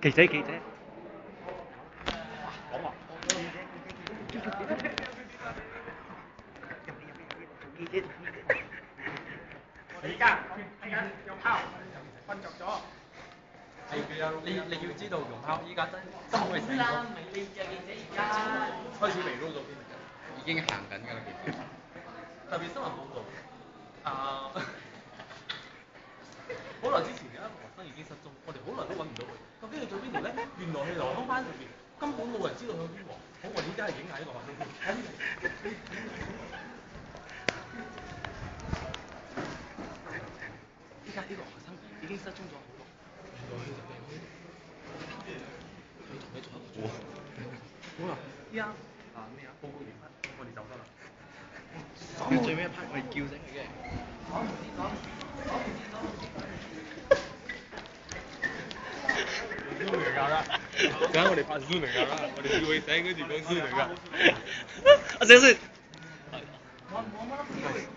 記者，而家用炮瞓着咗。你要知道用炮依家真係成個開始微撈咗邊嚟㗎？已經行緊㗎啦，其實。特別新聞報導，好耐之前有一個學生已經失蹤，我哋好耐都揾唔到佢。究竟佢去咗邊度咧？原來係流康班入邊，根本冇人知道佢去邊喎。好，我哋依家係影下呢個學生先。依家呢個學生已經失蹤咗好耐，原來佢就病咗。你同佢做一個好啦，依家咩啊？報告完畢，我哋走得啦。佢最尾一 part 我哋叫醒佢嘅。蘇明教啦，等下我哋拍蘇明教啦，我哋叫佢醒跟住講蘇明教。阿小雪，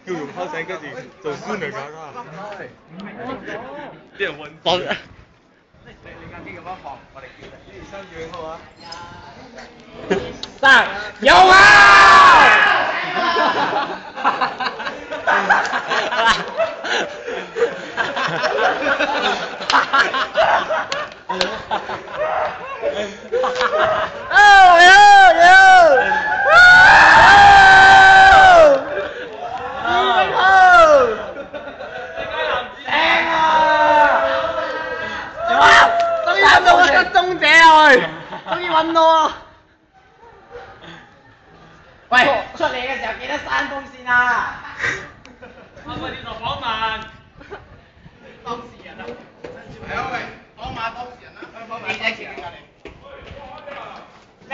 叫用拋醒跟住做蘇明教啦。啲人揾放。你架機咁樣放，我哋叫1、2、3叫好啊。3有啊！終於揾到啊！喂，出嚟嘅時候記得閂風扇啊！啱啱呢度訪問當事人啊！係啊喂，講馬當事人啦，香港馬當事人。咩？